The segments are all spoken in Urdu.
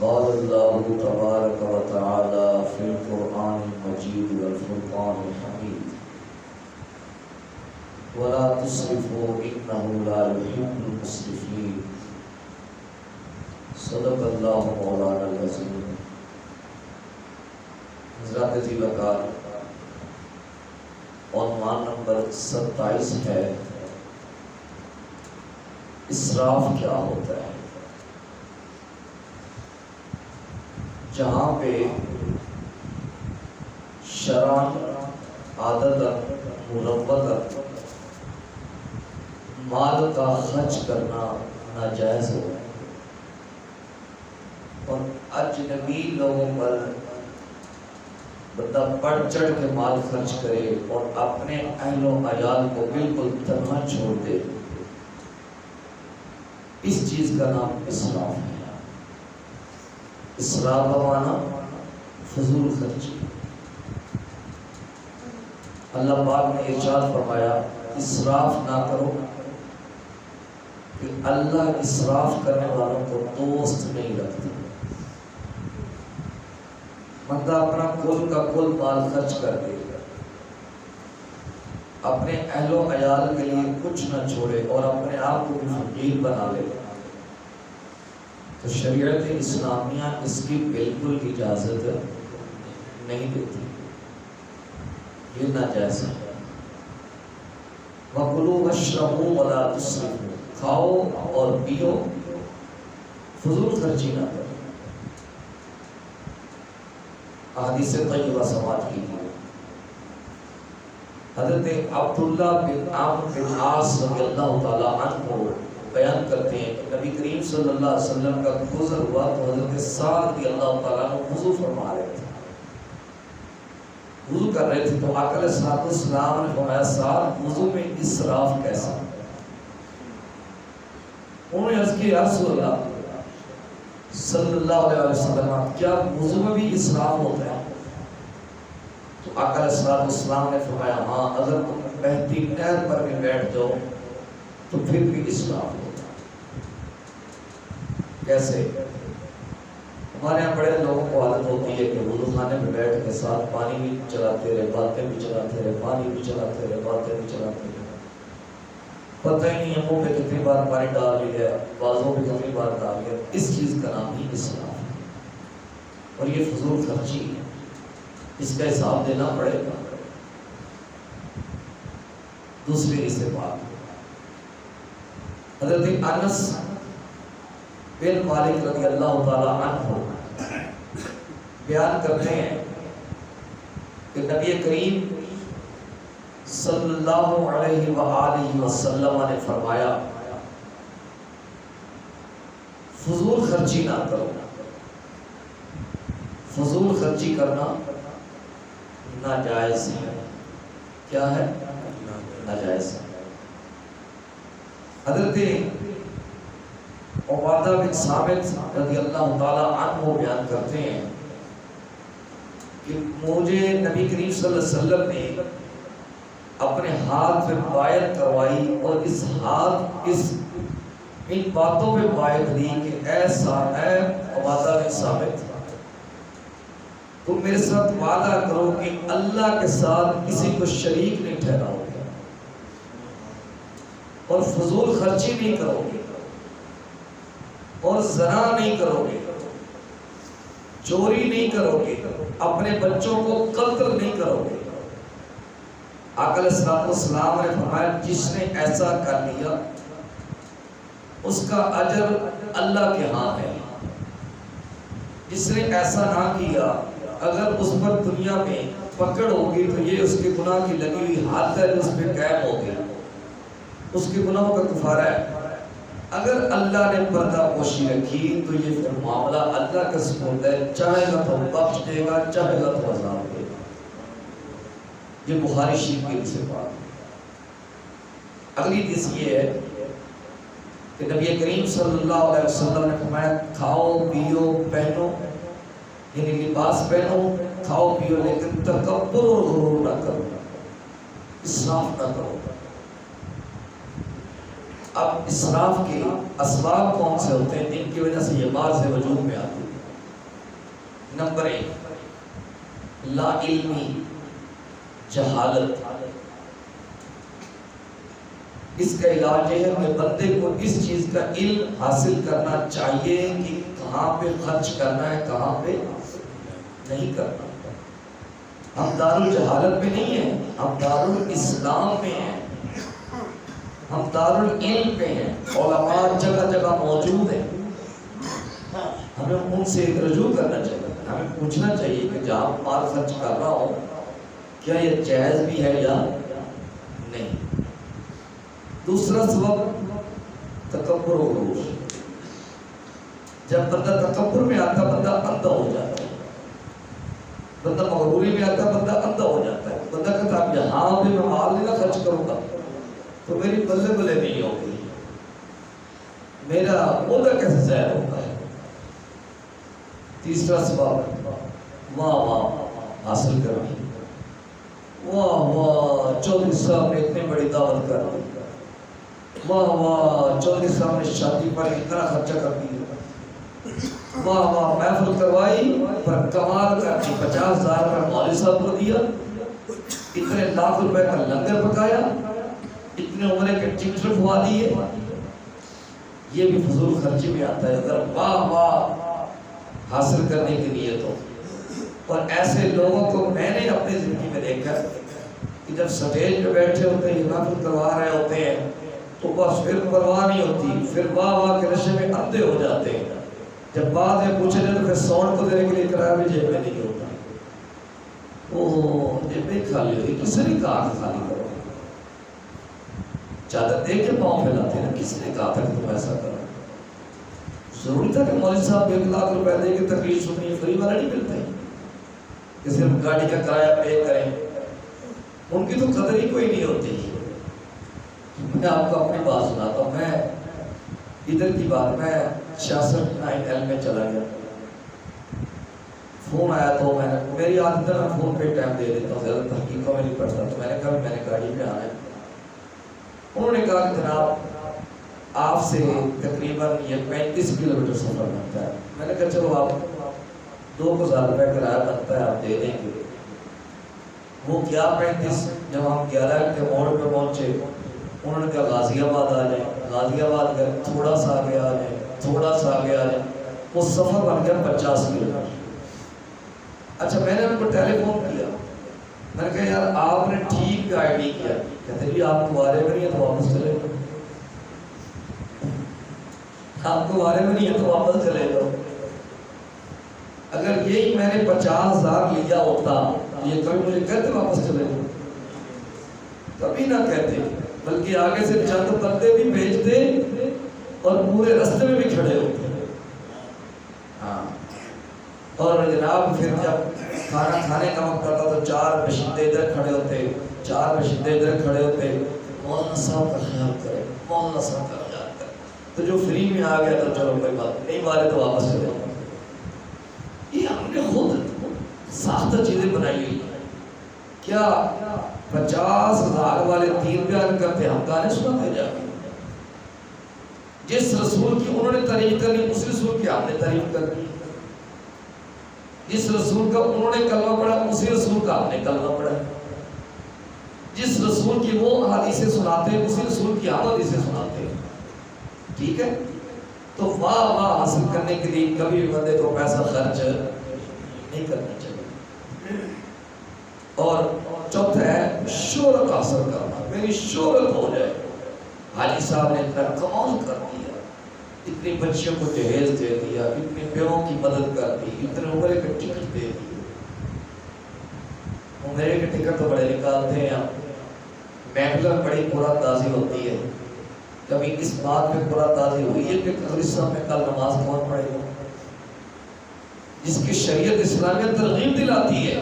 قال الله تبارك وتعالى في القرآن المجيد والفرقان الحميد ولا تسرفوا إنه لا يحب المسرفين صدق الله مولانا العظيم. حضرات ذی وقار عنوان نمبر 27 ہے اسراف کیا ہوتا ہے. جہاں پہ شرعاً عادتاً مروّتاً مال کا خرچ کرنا ناجائز ہو اور اجنبی لوگوں پر بندہ بڑھ چڑھ کے مال خرچ کرے اور اپنے اہل و عیال کو بالکل تنہا چھوڑ دے، اس چیز کا نام اسراف ہے. اسراف معنی فضول خرچی. اللہ پاک نے ارشاد فرمایا اسراف نہ کرو کہ اللہ اسراف کرنے والوں کو دوست نہیں رکھتا. بندہ اپنا کل کا کل مال خرچ کر دے، اپنے اہل و عیال کے لیے کچھ نہ چھوڑے اور اپنے آپ کو بھی فقیر بنا لے تو شریعت اسلامیہ اس کی بالکل اجازت نہیں دیتی. یہ ناجائز ہے. وَكُلُوا وَاشْرَبُوا وَلَا تُسْرِفُوا، کھاؤ اور پیو، فضول خرچی نہ کرو. احادیث طیبہ سماعت کیجیے. حضرت عبداللہ بن عمرو بن عاص رضی اللہ تعالیٰ عنہ بیان کرتے ہیں کہ نبی کریم صلی اللہ علیہ وسلم کا گزر ہوا تو حضرت سعد رضی اللہ تعالیٰ عنہ وضو فرما رہے تھے، وضو کر رہے تھے تو آقا علیہ الصلوۃ والسلام نے فرمایا سعد وضو میں اسراف کیسا؟ انہوں نے عرض کی یا رسول اللہ صلی اللہ علیہ وسلم کیا وضو میں بھی اسراف ہوتا ہے؟ تو آقا علیہ الصلوۃ والسلام نے فرمایا ہاں، اگر تم بہتی نہر پر بھی بیٹھ جاؤ تو پھر بھی اسراف ہوتا. کیسے؟ ہمارے یہاں بڑے لوگوں کو عادت ہوتی ہے کہ وضو خانے میں بیٹھ کے ساتھ پانی بھی چلاتے رہے، باتیں بھی چلاتے رہے، پانی بھی چلاتے رہے، باتیں بھی چلاتے رہے، پتہ ہی نہیں منہ پہ کتنی بار پانی ڈال لیا، بازوں پہ کتنی بار ڈال لیا. اس چیز کا نام ہی اسراف ہے اور یہ فضول خرچی ہے. اس کا حساب دینا پڑے گا. دوسری اس سے بات حضرت انس بن مالک رضی اللہ تعالیٰ عنہ بیان کرتے ہیں کہ نبی کریم صلی اللہ علیہ وآلہ وسلم نے فرمایا فضول خرچی نہ کرو. فضول خرچی کرنا ناجائز ہے. کیا ہے؟ ناجائز ہے. حضرت عبادہ بن ثابت رضی اللہ تعالی عنہ بیان کرتے ہیں کہ مجھے نبی کریم صلی اللہ علیہ وسلم نے اپنے ہاتھ پہ بیعت کروائی اور ان باتوں پہ بیعت دی کہ اے عبادہ بن ثابت تم میرے ساتھ وعدہ کرو کہ اللہ کے ساتھ کسی کو شریک نہیں ٹھہراؤ گے اور فضول خرچی نہیں کرو گے اور زنا نہیں کرو گے، چوری نہیں کرو گے، اپنے بچوں کو قتل نہیں کرو گے. آقا علیہ الصلوۃ والسلام نے فرمایا جس نے ایسا کر لیا اس کا اجر اللہ کے ہاں ہے. جس نے ایسا نہ کیا اگر اس پر دنیا میں پکڑ ہوگی تو یہ اس کے گناہ کی لگی ہوئی ہاتھ ہے اس پہ قید ہوگی، اس کے گناہوں کا کفارہ ہے. اگر اللہ نے پردہ پوشی رکھی تو یہ پھر معاملہ اللہ کا سپرد ہے، چاہے گا تو بخش دے گا، چاہے گا تو عذاب دے گا. یہ بخاری شریف کی سے بات. اگلی چیز یہ ہے کہ نبی کریم صلی اللہ علیہ وسلم نے فرمایا کھاؤ پیو پہنو، یعنی لباس پہنو کھاؤ پیو لیکن تکبر اور غرور نہ کرو، اسراف نہ کرو. اب اسراف کے اسباب کون سے ہوتے ہیں جن کی وجہ سے یہ بات سے وجود میں آتی ہے؟ نمبر 1 لا علمی، جہالت۔ اس کا علاج یہ ہے کہ بندے کو اس چیز کا علم حاصل کرنا چاہیے کہ کہاں پہ خرچ کرنا ہے، کہاں پہ نہیں کرنا۔ ہم دارالجہالت میں نہیں ہیں، ہم دارالاسلام میں ہیں، ہم دارالعلم میں ہیں، علماء جگہ جگہ موجود ہیں۔ ہمیں ان سے رجوع کرنا چاہیے، ہمیں پوچھنا چاہیے کہ جہاں مال خرچ کر رہا ہوں کیا یہ جائز بھی ہے یا نہیں۔ دوسرا سبب تکبر و غرور۔ جب بندہ تکبر میں آتا بندہ اندھا ہو جاتا ہے، بندہ مغروری میں آتا بندہ اندھا ہو جاتا ہے۔ بندہ کہتا ہے یہاں بھی میں مال نہیں نہ خرچ کروں گا تو میری بلے بلے نہیں ہوگی، میرا عہدہ کیسے ظاہر ہوگا۔ تیسرا سبب واہ واہ حاصل کرنی۔ واہ واہ چودھری صاحب نے اتنی بڑی دعوت کر دی، واہ واہ چودھری صاحب نے شادی پر اتنا خرچہ کر دیا، واہ واہ محفل کروائی پر کمال کر کے 50,000 کا مولوی صاحب کو دیا، اتنے لاکھ روپے کا لنگر پکایا، اتنے عمرے کے ٹکٹ رکھوا دیے۔ یہ بھی فضول خرچی میں آتا ہے اگر واہ واہ حاصل کرنے کی نیت ہو۔ اور ایسے لوگوں کو میں نے اپنی زندگی میں دیکھا کہ جب سٹیج پہ بیٹھے ہوتے ہیں، محفل کروا رہے ہوتے ہیں تو بس پھر پرواہ نہیں ہوتی، پھر واہ واہ کے نشے میں اندھے ہو جاتے ہیں۔ جب بعد میں پوچھے جائے تو پھر ساؤنڈ کو دینے کے لیے کرایہ بھی جیب میں نہیں ہوتا، اوہ جیب میں خالی ہوئی، کس نے کہا کہ خالی کرو؟ چادر دیکھ کے پاؤں پھیلاتے ہیں، کس نے کہا تھا کہ تم ایسا کرو؟ ضروری تھا کہ مولوی صاحب 1 لاکھ روپے دے کے تقریر سنی، فری والا نہیں ملتا ہے کہ صرف گاڑی کا کرایہ پے کریں؟ ان کی تو قدر ہی کوئی نہیں ہوتی۔ میں آپ کو اپنی بات سناتا ہوں، میں ادھر کی بات، میں 66-9L میں چلا گیا، فون آیا تو میں نے، میری عادت ہے میں فون پہ ٹائم دے دیتا ہوں، زیادہ تحقیقوں میں نہیں پڑھتا، تو میں نے کہا میں نے گاڑی میں آنا ہے۔ انہوں نے کہا کہ جناب آپ سے تقریباً یہ 35 کلومیٹر سفر بنتا ہے۔ میں نے کہا چلو آپ 2,000 روپے کرایہ بنتا ہے آپ دے دیں گے۔ وہ کیا 35، جب ہم 11 کے موڑ پہ پہنچے انہوں نے کہا غازی آباد آ جائیں، غازی آباد گئے، تھوڑا سا آگے آ جائیں، تھوڑا سا آگے آ جائیں، وہ سفر بن گیا 50 کلومیٹر۔ اچھا میں نے ان کو ٹیلی فون کیا، میں نے کہا یار آپ نے ٹھیک گائیڈ نہیں کیا۔ کہتے جی آپ کو وارے میں نہیں ہے تو واپس چلے جاؤ، آپ کو وارے میں نہیں ہے تو واپس چلے جاؤ۔ اگر یہی میں نے 50,000 لیا ہوتا یہ کبھی مجھے کہتے واپس چلے جاؤ؟ کبھی نہ کہتے، بلکہ آگے سے چند بندے بھی بھیجتے اور پورے رستے میں بھی کھڑے ہوتے۔ ہاں، اور جناب پھر جب کھانا کھانے کا وقت آتا تو 4 بشندے ادھر کھڑے ہوتے، 4 بشندے ادھر کھڑے ہوتے، مولانا صاحب کا خیال کرے، مولانا صاحب کا خیال کرے۔ تو جو فری میں آ گیا تو چلو کوئی بات نہیں، مارے تو واپس چلے جاؤ۔ یہ ہم نے خود ساختہ چیزیں بنائی ہوئی ہیں۔ کیا 50,000 والے 3 بیان کرتے، ہم گانے سناتے جا کے؟ جس رسول کی انہوں نے تعریف کرنی اس رسول کی ہم نے تعریف کرنی، جس رسول کا انہوں نے کلمہ پڑھا اسی رسول کا ہم نے کلمہ پڑھا، جس رسول کی وہ حدیثیں سناتے اسی رسول کی ہم حدیثیں سناتے ہیں۔ ٹھیک ہے، تو واہ واہ حاصل کرنے کے لیے کبھی بھی بندے کو پیسہ خرچ نہیں کرنا چاہیے۔ اور چوتھا ہے شہرت حاصل کرنا، میری شہرت ہو جائے۔ حاجی صاحب نے اتنا کمال کر دیا، اتنی بچیوں کو جہیز دے دیا، اتنی بیووں کی مدد کر دی، اتنے عمرے کے ٹکٹ دے دی۔ عمرے کے ٹکٹ تو بڑے نکالتے ہیں آپ، محفل بڑی پورا تازی ہوتی ہے۔ کبھی اس بات پہ پورا تازی ہوئی ہے کہ قبر صاحب میں کل نماز کون پڑھے گا؟ جس کی شریعت اسلامیہ ترغیب دلاتی ہے،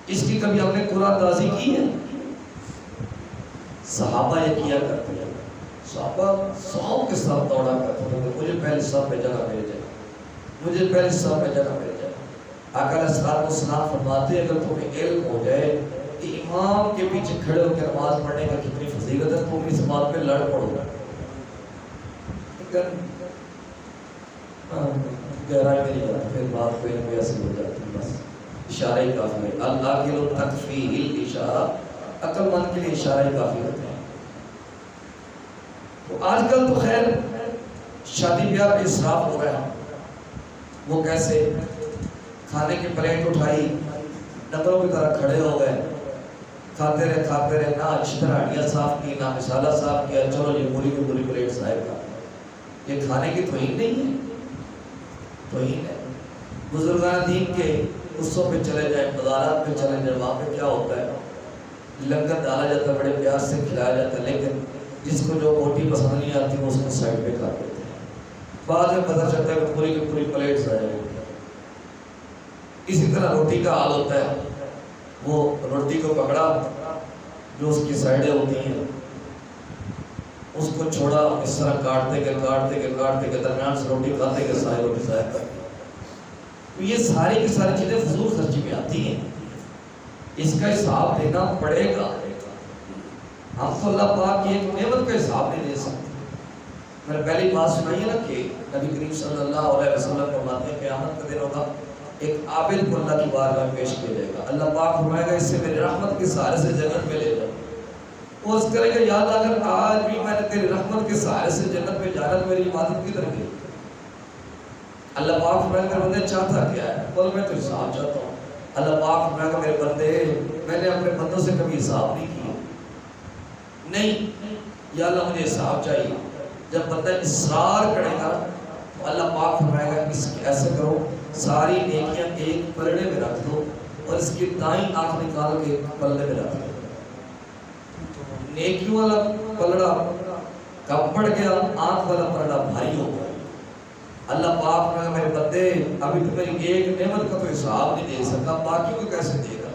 اس کی کبھی ہم نے قرآن تازی کی ہے؟ صحابہ یہ کیا کرتے ہیں، صحابہ 100 کے ساتھ دوڑا کرتے تھے، مجھے پہلے صف پہ جگہ مل جائے، مجھے پہلے صف پہ جگہ مل جائے۔ آقا علیہ السلام فرماتے ہیں اگر تمہیں علم ہو جائے کہ امام کے پیچھے کھڑے ہو کے نماز پڑھنے کا کتنی فضیلت ہے، تم اس بات پہ لڑ پڑو۔ گہرائی میں نہیں جاتا، پھر بات کوئی نہ کوئی ایسی ہو جاتی ہے، بس اشارہ ہی کافی ہے۔ العاقل تکفیہ الاشارہ، عقل مند کے لیے اشارہ ہی کافی ہوتا ہے۔ تو آج کل تو خیر شادی بیاہ میں اسراف ہو رہا ہے۔ وہ کیسے؟ کھانے کی پلیٹ اٹھائی، نمبروں کی طرح کھڑے ہو گئے، کھاتے رہے، نہ اچھی طرح ہڈیاں صاف کی، نہ مسالہ صاف کیا، چلو یہ پوری کی پوری پلیٹ ضائع کر۔ یہ کھانے کی توہین نہیں ہے؟ توہین ہے۔ بزرگان دین کے قصوں پہ چلے جائیں، مزارات پہ چلے جائیں، وہاں پہ کیا ہوتا ہے؟ لنگر ڈالا جاتا ہے، بڑے پیار سے کھلایا جاتا ہے، لیکن جس کو جو روٹی پسند نہیں آتی وہ اس کو سائڈ پہ کر دیتے ہیں۔ بعد میں پتہ چلتا ہے کہ پوری کی پوری پلیٹ ضائع ہو گئی۔ اسی طرح روٹی کا حال ہوتا ہے، وہ روٹی کو پکڑا، جو اس کی سائڈیں ہوتی ہیں اس کو چھوڑا، اس طرح کاٹتے کے درمیان سے روٹی کھاتے کے سائے روٹی ضائع کر دی۔ تو یہ ساری کی ساری چیزیں فضول خرچی میں آتی ہیں، اس کا حساب دینا پڑے گا۔ ہم تو اللہ پاک کی ایک نعمت کا حساب نہیں دے سکتے۔ میں نے پہلی بات سنائی ہے نا کہ نبی کریم صلی اللہ علیہ وسلم فرماتے ہیں قیامت کا دن ہوگا، ایک عابد کو اللہ کی بارگاہ میں پیش کیا جائے گا، اللہ پاک فرمائے گا اس سے میری رحمت کے سہارے سے جنت میں لے جاؤ۔ وہ اس کرے گا یا اللہ اگر آج بھی میں نے تیری رحمت کے سہارے سے جنت میں جانا تو میری عبادت کی طرف گئی۔ اللہ پاک فرمائے گا میرے بندے چاہتا کیا ہے؟ بول میں تو حساب چاہتا ہوں۔ اللہ پاک فرمائے گا میرے بندے میں نے اپنے بندوں سے کبھی حساب نہیں کیا، نہیں یا اللہ مجھے حساب چاہیے۔ جب بندہ اصرار کرے گا تو اللہ پاک فرمائے گا اس ایسے کرو ساری نیکیاں ایک پلڑے میں رکھ دو اور اس کی دائیں آنکھ نکال کے پلڑے میں رکھ دو۔ نیکیوں والا پلڑا کم پڑ گیا، آنکھ والا پلڑا بھاری ہو گیا۔ اللہ پاک فرمائے گا میرے بندے ابھی تو میری ایک نعمت کا تو حساب نہیں دے سکا، باقی کو کیسے دے گا؟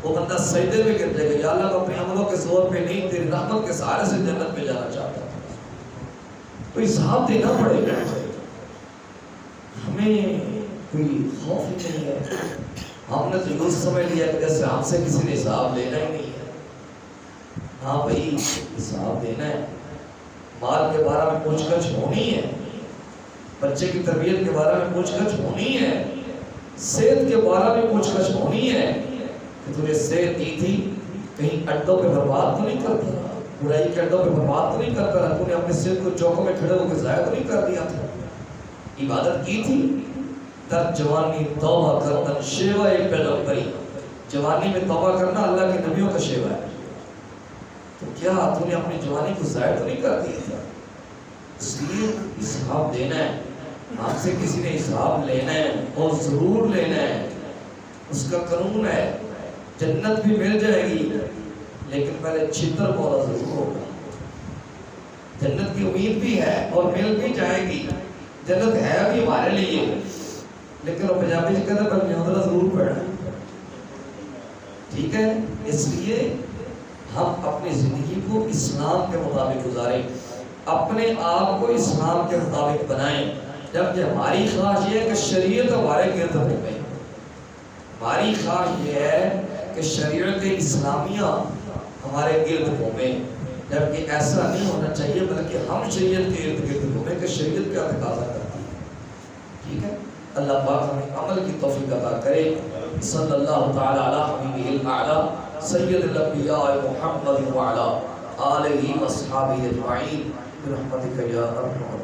وہ بندہ سجدے میں گر جائے گا، یا اللہ میں اپنے عملوں کے زور پہ نہیں تیری رحمت کے سہارے سے جنت میں جانا چاہتا ہوں۔ تو حساب دینا پڑے گا، ہمیں کوئی خوف ہی نہیں ہے۔ ہم نے تو یوں سمجھ لیا کہ جیسے ہم سے کسی نے حساب لینا ہی نہیں ہے۔ ہاں بھائی حساب دینا ہے، مال کے بارے میں پوچھ گچھ ہونی ہے، بچے کی تربیت کے بارے میں پوچھ گچھ ہونی ہے، صحت کے بارے میں پوچھ گچھ ہونی ہے کہ تجھے صحت دی تھی کہیں اڈوں پہ برباد تو نہیں کرتا رہا، برائی کے اڈوں پہ برباد تو نہیں کرتا رہا، تو نے اپنے صحت کو چوکوں میں کھڑے ہو کے ضائع تو نہیں کر دیا تھا، عبادت کی تھی۔ در جوانی توبہ کردن شیوہ پیغمبری، جوانی میں توبہ کرنا اللہ کے نبیوں کا شیوہ ہے۔ تو کیا تو نے اپنی جوانی کو ضائع تو نہیں کر دیا تھا؟ اس لیے حساب دینا ہے، ہم سے کسی نے حساب لینا ہے اور ضرور لینا ہے۔ اس کا قانون ہے جنت بھی مل جائے گی لیکن پہلے چھتر پودا ضرور ہوگا۔ جنت کی امید بھی ہے اور مل بھی جائے گی، جنت ہے بھی ہمارے لیے، لیکن وہ پنجابی سے کہتے ہیں پر نیوندرا ضرور پڑھنا ہے، ٹھیک ہے؟ اس لیے ہم اپنی زندگی کو اسلام کے مطابق گزاریں، اپنے آپ کو اسلام کے مطابق بنائیں، جبکہ ہماری خواہش یہ ہے کہ شریعت ہمارے گرد گھومے۔ ہماری خواہش یہ ہے کہ شریعت اسلامیہ ہمارے گرد گھومے، جبکہ ایسا نہیں ہونا چاہیے، بلکہ ہم شریعت کے ارد گرد گھومیں کہ شریعت کیا تقاضا کرتی ہے، ٹھیک ہے؟ اللہ پاک ہمیں عمل کی توفیق عطا کرے۔ صلی اللہ تعالی علی حبیبہ الاعلی سید الانبیاء محمد وعلی آلہ واصحابہ اجمعین برحمتک یا ارحم